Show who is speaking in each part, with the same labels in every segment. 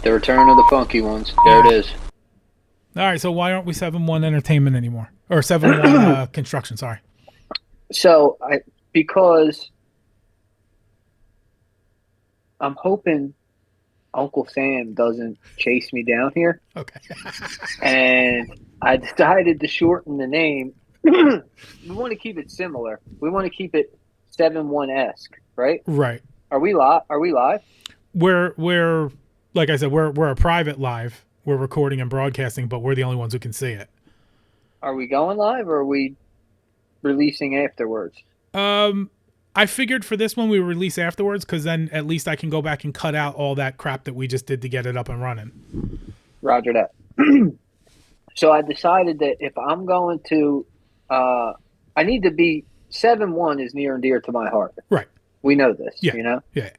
Speaker 1: The return of the funky ones. There
Speaker 2: Yeah.
Speaker 1: it is.
Speaker 2: All right. So why aren't we 7-1 Entertainment anymore? Or 7-1 Construction? Sorry.
Speaker 1: So because I'm hoping Uncle Sam doesn't chase me down here,
Speaker 2: Okay.
Speaker 1: and I decided to shorten the name. We want to keep it similar. We want to keep it 7-1 esque, right?
Speaker 2: Right.
Speaker 1: Are we live? Are we live?
Speaker 2: We're like I said, we're a private live. We're recording and broadcasting, but we're the only ones who can see it.
Speaker 1: Are we going live, or are we releasing afterwards?
Speaker 2: Um, I figured for this one we would release afterwards because then at least I can go back and cut out all that crap that we just did to get it up and running.
Speaker 1: Roger that. So I decided that if I'm going to, uh, I need to be 7-1 is near and dear to my heart.
Speaker 2: Right.
Speaker 1: We know this,
Speaker 2: Yeah.
Speaker 1: you know?
Speaker 2: Yeah.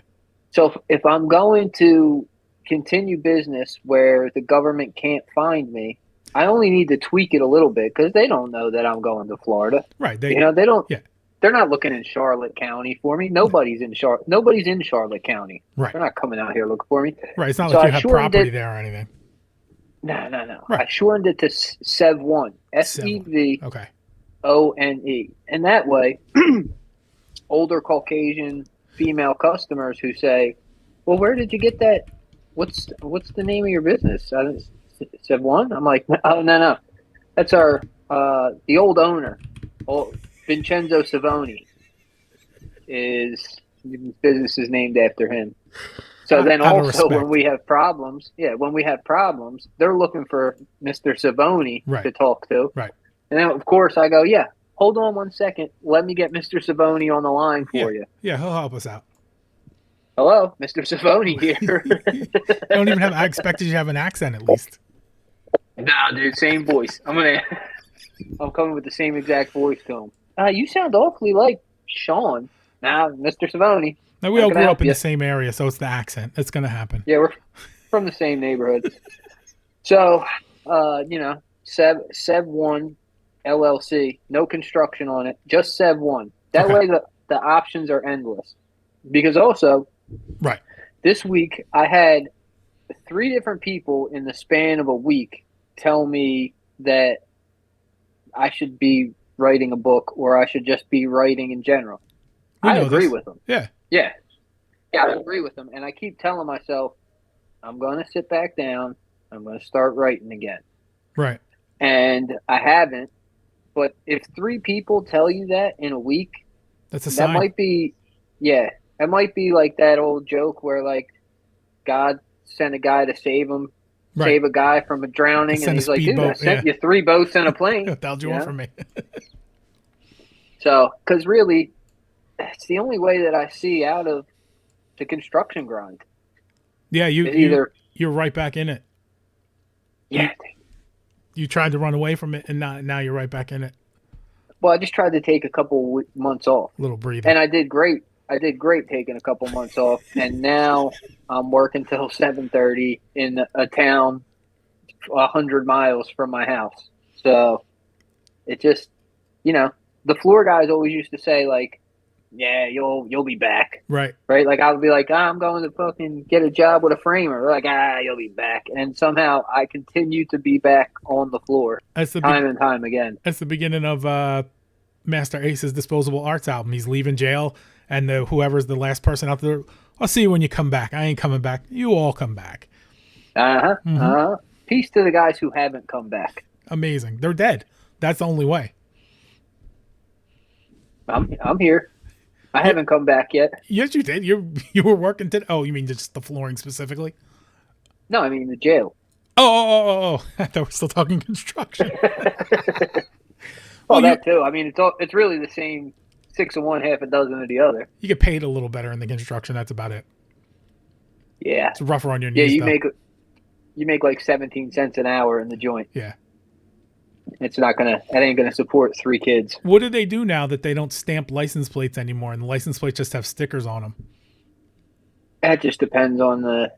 Speaker 1: So if I'm going to continue business where the government can't find me, I only need to tweak it a little bit because they don't know that I'm going to Florida.
Speaker 2: Right.
Speaker 1: You know, they don't.
Speaker 2: Yeah.
Speaker 1: They're not looking in Charlotte County for me. Nobody's in Charlotte County.
Speaker 2: Right.
Speaker 1: They're not coming out here looking for me.
Speaker 2: Right. It's not
Speaker 1: So
Speaker 2: like
Speaker 1: I
Speaker 2: you have
Speaker 1: shortened
Speaker 2: property
Speaker 1: it.
Speaker 2: there or anything.
Speaker 1: No.
Speaker 2: Right.
Speaker 1: I shortened it to Sev1,
Speaker 2: 7.
Speaker 1: SEVONE,
Speaker 2: Okay.
Speaker 1: and that way, older Caucasian female customers who say, "Well, where did you get that? What's the name of your business?" Sev1. I'm like, "Oh no, that's our the old owner, Vincenzo Savoni, is his business is named after him." So then
Speaker 2: Out of
Speaker 1: also when
Speaker 2: respect.
Speaker 1: we have problems, they're looking for Mr. Savoni
Speaker 2: Right.
Speaker 1: to talk to.
Speaker 2: Right.
Speaker 1: And then of course I go, yeah, hold on 1 second. Let me get Mr. Savoni on the line
Speaker 2: Yeah.
Speaker 1: for you.
Speaker 2: Yeah. He'll help us out.
Speaker 1: Hello, Mr. Savoni here.
Speaker 2: You don't even have. I expected you to have an accent at least.
Speaker 1: Nah, dude, same voice. I'm coming with the same exact voice to him. You sound awfully like Sean. Nah, Mr. Savoni.
Speaker 2: Now we
Speaker 1: How
Speaker 2: all
Speaker 1: can I
Speaker 2: grew up
Speaker 1: help
Speaker 2: in the
Speaker 1: you?
Speaker 2: same area, so it's the accent. It's gonna happen.
Speaker 1: Yeah, we're from the same neighborhood. So, Sev1 LLC, no construction on it, just Sev1. That
Speaker 2: Okay.
Speaker 1: way the options are endless. Because also,
Speaker 2: Right.
Speaker 1: this week I had 3 different people in the span of a week tell me that I should be writing a book or I should just be writing in general.
Speaker 2: We
Speaker 1: I
Speaker 2: know
Speaker 1: agree
Speaker 2: this.
Speaker 1: with them.
Speaker 2: Yeah.
Speaker 1: Yeah. Yeah, I agree with them. And I keep telling myself, I'm going to sit back down. I'm going to start writing again.
Speaker 2: Right.
Speaker 1: And I haven't. But if 3 people tell you that in a week,
Speaker 2: That's a
Speaker 1: that
Speaker 2: sign.
Speaker 1: might be, yeah, it might be like that old joke where like God sent a guy to
Speaker 2: Right.
Speaker 1: save a guy from a
Speaker 2: I
Speaker 1: drowning, and
Speaker 2: sent a
Speaker 1: he's like, dude, I
Speaker 2: speedboat. Yeah.
Speaker 1: sent you 3 boats and a plane,
Speaker 2: What the hell do you
Speaker 1: you
Speaker 2: want
Speaker 1: know?
Speaker 2: from me?
Speaker 1: So, because really, that's the only way that I see out of the construction grind.
Speaker 2: Yeah. You
Speaker 1: Is
Speaker 2: you
Speaker 1: either,
Speaker 2: you're right back in it. You
Speaker 1: yeah,
Speaker 2: you tried to run away from it, and now you're right back in it.
Speaker 1: well, I just tried to take a couple months off,
Speaker 2: A little breather.
Speaker 1: and I did great. I did great taking a couple months off, and now I'm working till 7:30 in a town 100 miles from my house. So it just, you know, the floor guys always used to say like, "Yeah, you'll be back."
Speaker 2: Right.
Speaker 1: Right? Like I would be like, I'm going to fucking get a job with a framer. They're like, you'll be back. And somehow I continue to be back on the floor
Speaker 2: That's the
Speaker 1: time and time again.
Speaker 2: that's the beginning of Master Ace's Disposable Arts album. He's leaving jail, and whoever's the last person out there, I'll see you when you come back. I ain't coming back. You all come back.
Speaker 1: Uh-huh.
Speaker 2: Mm-hmm.
Speaker 1: Uh-huh. Peace to the guys who haven't come back.
Speaker 2: Amazing. They're dead. That's the only way.
Speaker 1: I'm here. I
Speaker 2: Yeah,
Speaker 1: haven't come back yet.
Speaker 2: yes, you did. You were working today. Oh, you mean just the flooring specifically?
Speaker 1: No, I mean the jail.
Speaker 2: Oh. I thought we're still talking construction. Well,
Speaker 1: Well,
Speaker 2: you
Speaker 1: that too. I mean, it's really the same 6 of one, half a dozen of the other.
Speaker 2: you get paid a little better in the construction. That's about it.
Speaker 1: Yeah.
Speaker 2: It's rougher on your
Speaker 1: Yeah,
Speaker 2: knees though.
Speaker 1: you make like 17 cents an hour in the joint.
Speaker 2: Yeah.
Speaker 1: That ain't gonna support 3 kids.
Speaker 2: What do they do now that they don't stamp license plates anymore, and the license plates just have stickers on them?
Speaker 1: That just depends on the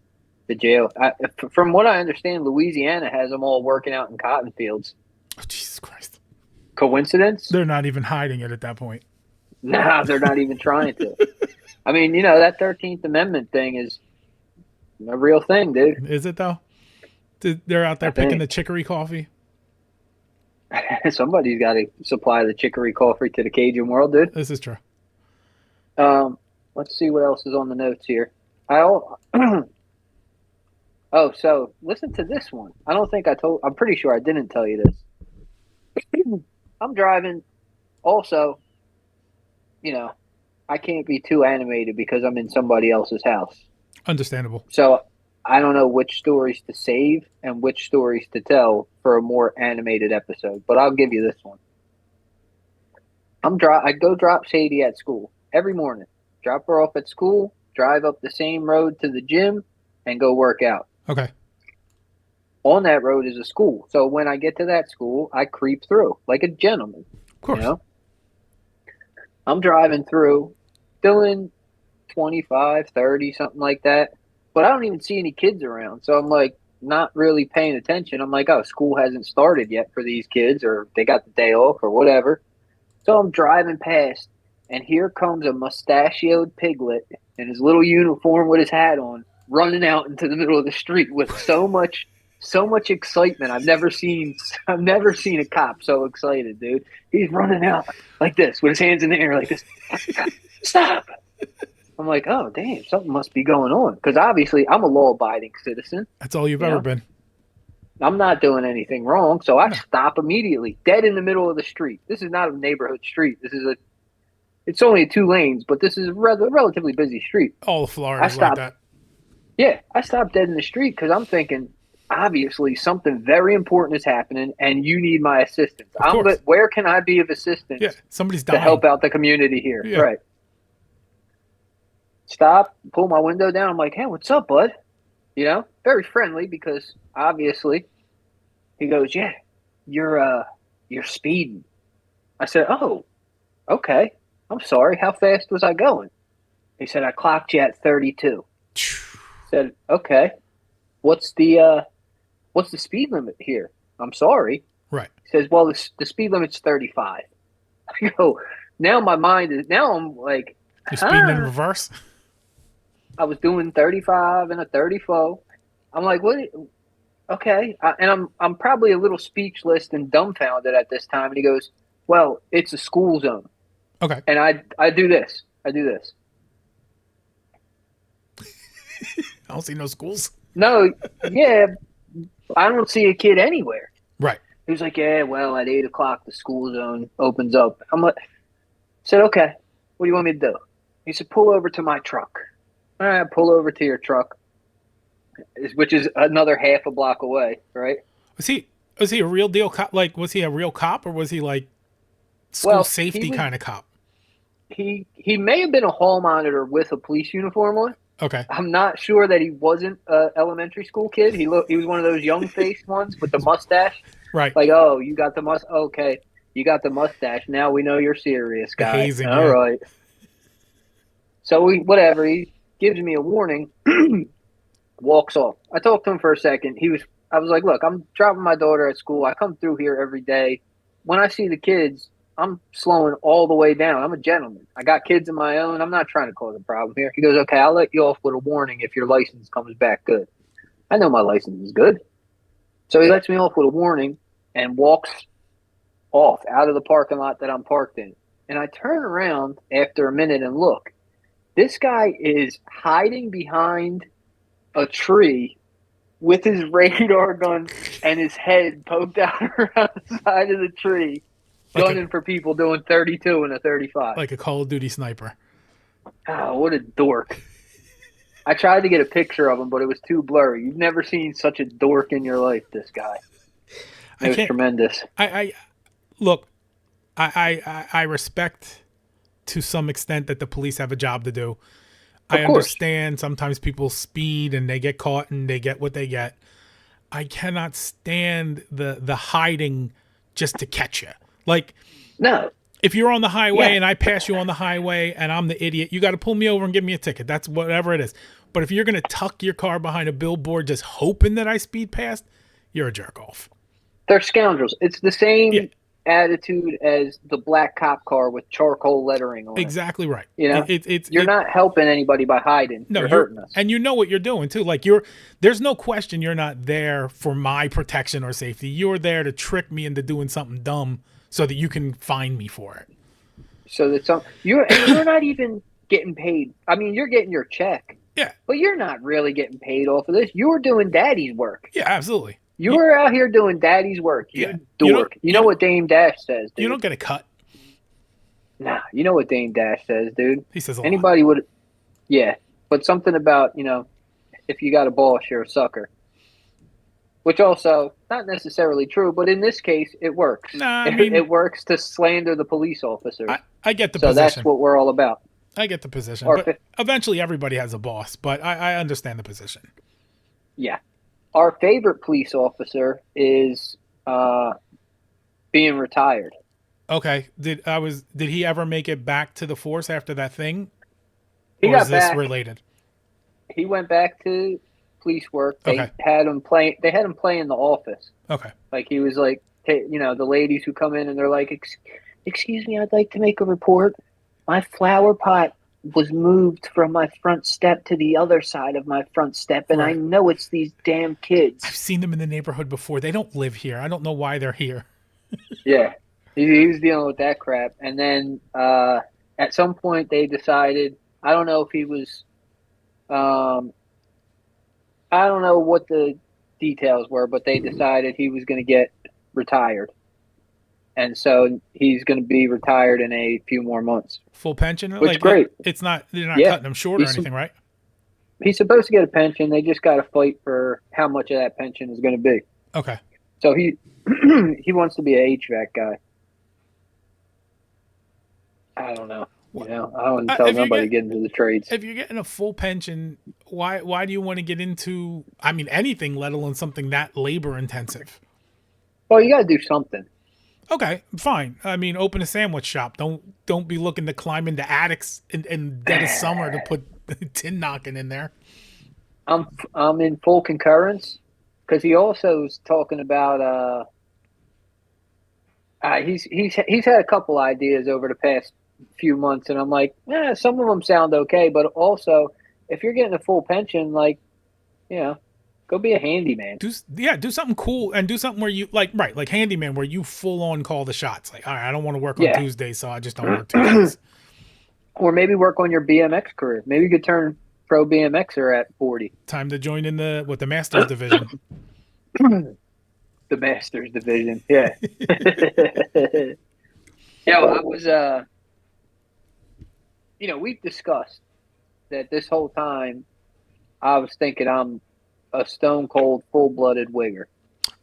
Speaker 1: jail. From what I understand, Louisiana has them all working out in cotton fields.
Speaker 2: Oh, Jesus Christ!
Speaker 1: Coincidence?
Speaker 2: They're not even hiding it at that point.
Speaker 1: No, they're not even trying to. I mean, that 13th Amendment thing is a real thing, dude.
Speaker 2: Is it though? They're out
Speaker 1: I
Speaker 2: there picking
Speaker 1: think
Speaker 2: the chicory coffee.
Speaker 1: somebody's got to supply the chicory coffee to the Cajun world, dude.
Speaker 2: This is true.
Speaker 1: Um, let's see what else is on the notes here. I'll. Oh, so listen to this one. I don't think I told. I'm pretty sure I didn't tell you this. I'm driving. Also, you know, I can't be too animated because I'm in somebody else's house.
Speaker 2: Understandable.
Speaker 1: So I don't know which stories to save and which stories to tell for a more animated episode. But I'll give you this one. I go drop Sadie at school every morning. Drop her off at school. Drive up the same road to the gym, and go work out.
Speaker 2: Okay.
Speaker 1: On that road is a school. So when I get to that school, I creep through like a gentleman.
Speaker 2: Of course.
Speaker 1: You know, I'm driving through, doing 25, 30, something like that. But I don't even see any kids around. So I'm like, not really paying attention. I'm like, oh, school hasn't started yet for these kids, or they got the day off or whatever. So I'm driving past, and here comes a mustachioed piglet in his little uniform with his hat on, running out into the middle of the street with so much excitement. I've never seen a cop so excited, dude. He's running out like this with his hands in the air like this. Stop! I'm like, oh damn, something must be going on, because obviously I'm a law-abiding citizen.
Speaker 2: That's all you've ever been.
Speaker 1: I'm not doing anything wrong, so I stop immediately, dead in the middle of the street. This is not a neighborhood street. It's only 2 lanes, but this is a relatively busy street.
Speaker 2: All of Florida is like that.
Speaker 1: Yeah, I stopped dead in the street because I'm thinking, obviously something very important is happening, and you need my assistance. Where can I be of assistance?
Speaker 2: Yeah, somebody's dying
Speaker 1: to help out the community here.
Speaker 2: Yeah.
Speaker 1: Right. Stop, pull my window down. I'm like, hey, what's up, bud? You know, very friendly, because obviously he goes, yeah, you're speeding. I said, oh, okay. I'm sorry. How fast was I going? He said, I clocked you at 32. Said, okay. What's the speed limit here? I'm sorry.
Speaker 2: Right.
Speaker 1: He says, well, the speed limit's 35. I go, now I'm like,
Speaker 2: you're speeding in reverse?
Speaker 1: I was doing 35 and a 34. I'm like, what? Okay. And I'm probably a little speechless and dumbfounded at this time. And he goes, well, it's a school zone.
Speaker 2: Okay.
Speaker 1: And I do this. I
Speaker 2: don't see no schools.
Speaker 1: No, yeah, I don't see a kid anywhere.
Speaker 2: Right.
Speaker 1: He was like, yeah, well, at 8 o'clock, the school zone opens up. Said, okay, what do you want me to do? He said, pull over to my truck. All right, pull over to your truck, which is another half a block away, right?
Speaker 2: Was he a real deal cop? Like, was he a real cop, or was he like school safety kind of cop?
Speaker 1: He may have been a hall monitor with a police uniform on.
Speaker 2: Okay.
Speaker 1: I'm not sure that he wasn't an elementary school kid. He was one of those young-faced ones with the mustache.
Speaker 2: Right.
Speaker 1: Like, oh, you got the mustache. Okay, you got the mustache. Now we know you're serious, guy.
Speaker 2: Hazing,
Speaker 1: all right. So he gives me a warning, walks off. I talked to him for a second. I was like, look, I'm dropping my daughter at school. I come through here every day. When I see the kids, I'm slowing all the way down. I'm a gentleman. I got kids of my own. I'm not trying to cause a problem here. He goes, okay, I'll let you off with a warning if your license comes back good. I know my license is good. So he lets me off with a warning and walks off out of the parking lot that I'm parked in. And I turn around after a minute and look. This guy is hiding behind a tree with his radar gun and his head poked out around the side of the tree, gunning for people doing 32 and a 35.
Speaker 2: Like a Call of Duty sniper.
Speaker 1: Oh, what a dork. I tried to get a picture of him, but it was too blurry. You've never seen such a dork in your life, this guy. It was tremendous.
Speaker 2: Look, I respect to some extent that the police have a job to do. I understand sometimes people speed and they get caught and they get what they get. I cannot stand the hiding just to catch you. Like,
Speaker 1: no.
Speaker 2: If you're on the highway and I pass you on the highway and I'm the idiot, you got to pull me over and give me a ticket. That's whatever it is. But if you're going to tuck your car behind a billboard just hoping that I speed past, you're a jerk off.
Speaker 1: They're scoundrels. It's the same. attitude as the black cop car with charcoal lettering on it.
Speaker 2: Exactly right.
Speaker 1: You know, you're
Speaker 2: It
Speaker 1: not helping anybody by hiding.
Speaker 2: no,
Speaker 1: You're
Speaker 2: you're
Speaker 1: hurting us.
Speaker 2: and you know what you're doing too. Like there's no question you're not there for my protection or safety. You're there to trick me into doing something dumb so that you can find me for it.
Speaker 1: So that you're not even getting paid. I mean, you're getting your check,
Speaker 2: Yeah.
Speaker 1: but you're not really getting paid off of this. You're doing daddy's work.
Speaker 2: Yeah, absolutely.
Speaker 1: You're out here doing daddy's work.
Speaker 2: Yeah.
Speaker 1: You dork. You know what Dame Dash says,
Speaker 2: You
Speaker 1: dude?
Speaker 2: don't get a cut.
Speaker 1: Nah, you know what Dame Dash says, dude?
Speaker 2: He says a lot.
Speaker 1: Anybody would, yeah. But something about, if you got a boss, you're a sucker. Which also, not necessarily true, but in this case, it works.
Speaker 2: Nah, I mean,
Speaker 1: it works to slander the police officers.
Speaker 2: I get the
Speaker 1: so
Speaker 2: position.
Speaker 1: That's what we're all about.
Speaker 2: I get the position.
Speaker 1: Or
Speaker 2: but eventually everybody has a boss, but I understand the position.
Speaker 1: Yeah. Our favorite police officer is being retired.
Speaker 2: Okay. Did he ever make it back to the force after that thing?
Speaker 1: He
Speaker 2: or
Speaker 1: got
Speaker 2: is this
Speaker 1: back.
Speaker 2: related?
Speaker 1: He went back to police work. They
Speaker 2: Okay.
Speaker 1: had him play. They had him play in the office.
Speaker 2: Okay.
Speaker 1: Like he was like, the ladies who come in and they're like, "Excuse me, I'd like to make a report. My flower pot was moved from my front step to the other side of my front step, and
Speaker 2: Right.
Speaker 1: I know it's these damn kids."
Speaker 2: I've seen them in the neighborhood before. They don't live here. I don't know why they're here.
Speaker 1: Yeah, he was dealing with that crap, and then at some point they decided. I don't know if he was. I don't know what the details were, but they decided he was going to get retired. And so he's going to be retired in a few more months.
Speaker 2: Full pension?
Speaker 1: Which
Speaker 2: like,
Speaker 1: great.
Speaker 2: It's not, they're not cutting him short or anything, right?
Speaker 1: He's supposed to get a pension. They just got to fight for how much of that pension is going to be.
Speaker 2: Okay.
Speaker 1: So he wants to be an HVAC guy. I don't know. I don't tell nobody to get into the trades.
Speaker 2: If you're getting a full pension, why do you want to get into, anything, let alone something that labor intensive?
Speaker 1: Well, you got to do something.
Speaker 2: Okay, fine. Open a sandwich shop. Don't be looking to climb into attics in dead of summer to put tin knocking in there.
Speaker 1: I'm in full concurrence because he also is talking about he's had a couple ideas over the past few months, and I'm like, some of them sound okay, but also if you're getting a full pension, go be a handyman.
Speaker 2: Do something cool and do something where you like handyman where you full on call the shots. Like, all right, I don't want to work on Tuesdays, so I just don't work Tuesdays.
Speaker 1: Or maybe work on your BMX career. Maybe you could turn pro BMXer at 40.
Speaker 2: Time to join in the Masters division.
Speaker 1: The Masters division, yeah. I was we've discussed that this whole time I was thinking I'm a stone cold, full blooded wigger.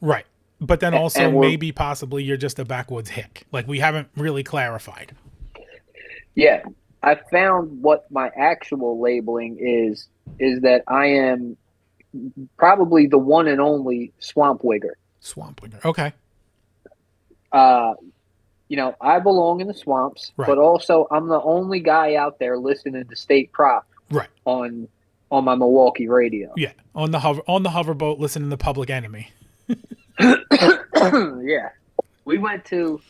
Speaker 2: Right. But then also maybe possibly you're just a backwoods hick. Like we haven't really clarified.
Speaker 1: Yeah. I found what my actual labeling is that I am probably the one and only swamp wigger.
Speaker 2: Swamp wigger. Okay.
Speaker 1: I belong in the swamps,
Speaker 2: right.
Speaker 1: But also I'm the only guy out there listening to State Prop
Speaker 2: right.
Speaker 1: on my Milwaukee radio.
Speaker 2: Yeah, on the hoverboat, listening to Public Enemy.
Speaker 1: Yeah, we went to.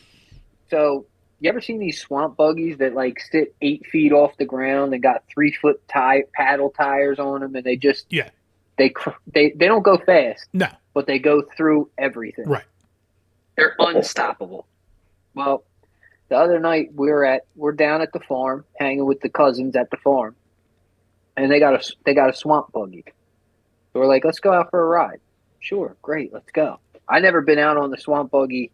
Speaker 1: So you ever seen these swamp buggies that like sit 8 feet off the ground and got 3-foot paddle tires on them, and they just they don't go fast.
Speaker 2: No,
Speaker 1: but they go through everything.
Speaker 2: Right,
Speaker 1: they're unstoppable. Well, the other night we're down at the farm hanging with the cousins at the farm. And they got a swamp buggy. So we're like, let's go out for a ride. Sure, great, let's go. I never been out on the swamp buggy.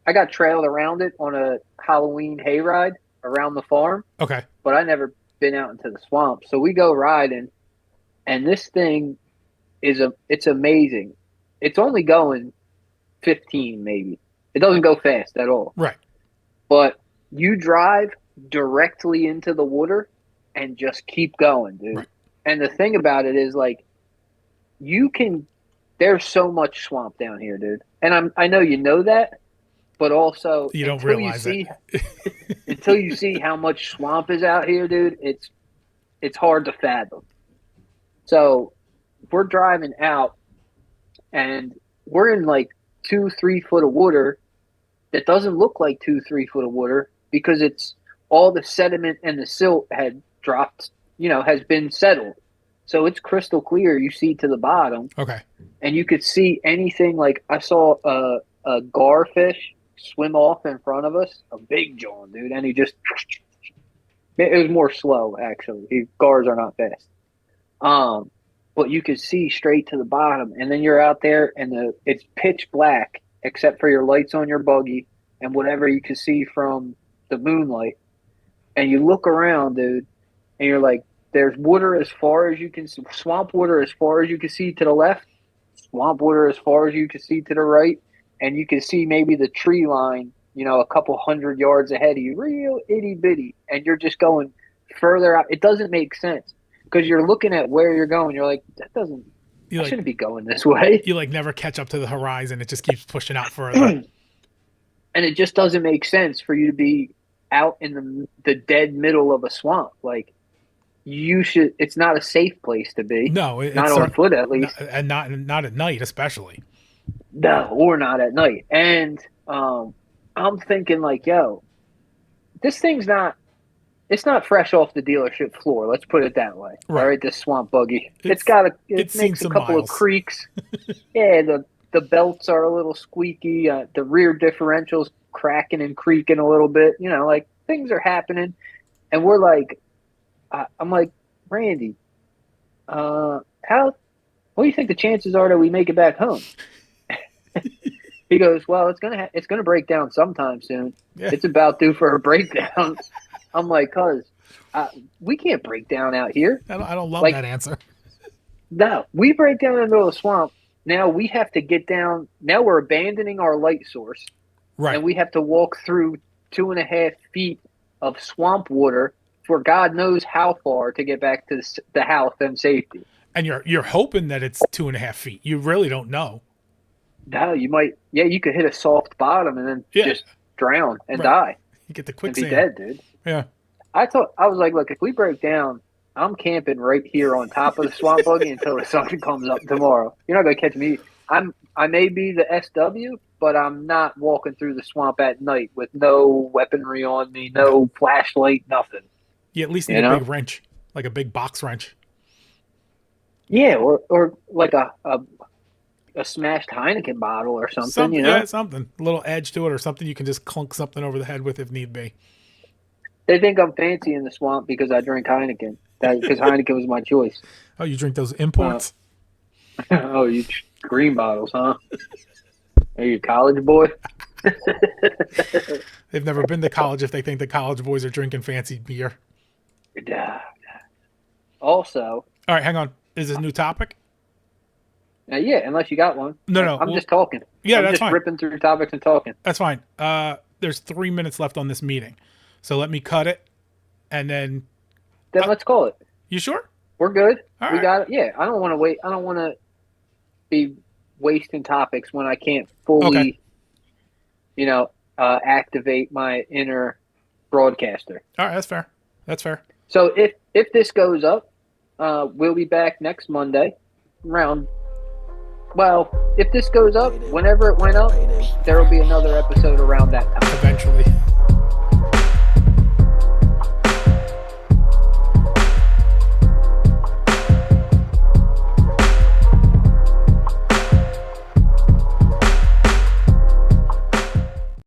Speaker 1: I got trailed around it on a Halloween hayride around the farm.
Speaker 2: Okay.
Speaker 1: But I never been out into the swamp. So we go riding, and this thing it's amazing. It's only going 15 maybe. It doesn't go fast at all.
Speaker 2: Right.
Speaker 1: But you drive directly into the water and just keep going, dude.
Speaker 2: Right.
Speaker 1: And the thing about it is, like, there's so much swamp down here, dude. And I know you know that, but also
Speaker 2: you don't realize it.
Speaker 1: Until you see how much swamp is out here, dude, it's hard to fathom. So we're driving out, and we're in like 2-3 foot of water, that doesn't look like 2-3 foot of water because it's all the sediment and the silt had dropped, has been settled. So it's crystal clear. You see to the bottom,
Speaker 2: Okay.
Speaker 1: and you could see anything. Like I saw a garfish swim off in front of us, a big John, dude, and he just. It was more slow actually. Gars are not fast. But you could see straight to the bottom, and then you're out there, and it's pitch black except for your lights on your buggy and whatever you can see from the moonlight. And you look around, dude, and you're like, there's water as far as you can see, swamp water as far as you can see to the left, swamp water as far as you can see to the right, and you can see maybe the tree line, a couple 100 yards ahead of you, real itty bitty, and you're just going further out. It doesn't make sense because you're looking at where you're going. You're like, I shouldn't be going this way.
Speaker 2: You like never catch up to the horizon. It just keeps pushing out further.
Speaker 1: And it just doesn't make sense for you to be out in the dead middle of a swamp. Like, it's not a safe place to be.
Speaker 2: No, it's
Speaker 1: not on foot at least.
Speaker 2: And not at night, especially.
Speaker 1: No, or not at night. And I'm thinking like, yo, this thing's it's not fresh off the dealership floor. Let's put it that way.
Speaker 2: Right.
Speaker 1: All right, this swamp buggy. It makes a couple of creaks. Yeah, the belts are a little squeaky. The rear differential's cracking and creaking a little bit. Like things are happening. And we're like, I'm like, Randy, what do you think the chances are that we make it back home? He goes, well, it's gonna break down sometime soon. Yeah. It's about due for a breakdown. I'm like, cuz we can't break down out here.
Speaker 2: I don't love that answer.
Speaker 1: No, we break down in the middle of the swamp. Now we have to get down. Now we're abandoning our light source.
Speaker 2: Right.
Speaker 1: And we have to walk through 2.5 feet of swamp water for God knows how far to get back to the house and safety.
Speaker 2: And you're hoping that it's 2.5 feet. You really don't know.
Speaker 1: No, you might. Yeah, you could hit a soft bottom and then just drown and die.
Speaker 2: You get the quicksand.
Speaker 1: And be dead, dude.
Speaker 2: Yeah.
Speaker 1: I was like, look, if we break down, I'm camping right here on top of the swamp buggy until the sun comes up tomorrow. You're not gonna catch me. I may be the SW, but I'm not walking through the swamp at night with no weaponry on me, no flashlight, nothing.
Speaker 2: You at least need a big wrench, like a big box wrench.
Speaker 1: Yeah, or like a smashed Heineken bottle or something,
Speaker 2: Yeah, something. A little edge to it or something you can just clunk something over the head with if need be.
Speaker 1: They think I'm fancy in the swamp because I drink Heineken. Because Heineken was my choice.
Speaker 2: Oh, you drink those imports?
Speaker 1: Oh, you green bottles, huh? Are you a college boy?
Speaker 2: They've never been to college if they think the college boys are drinking fancy beer.
Speaker 1: Also...
Speaker 2: All right, hang on. Is this a new topic?
Speaker 1: Yeah, unless you got one.
Speaker 2: No.
Speaker 1: I'm just talking.
Speaker 2: Yeah,
Speaker 1: that's fine. I'm just ripping through topics and talking.
Speaker 2: That's fine. There's 3 minutes left on this meeting. So let me cut it, and then...
Speaker 1: Then let's call it.
Speaker 2: You sure?
Speaker 1: We're good.
Speaker 2: All
Speaker 1: we
Speaker 2: right.
Speaker 1: got it. Yeah, I don't want to wait. I don't want to be wasting topics when I can't fully, activate my inner broadcaster.
Speaker 2: All right, that's fair.
Speaker 1: So if this goes up, we'll be back next Monday around... Well, if this goes up, whenever it went up, there will be another episode around that time.
Speaker 2: Eventually.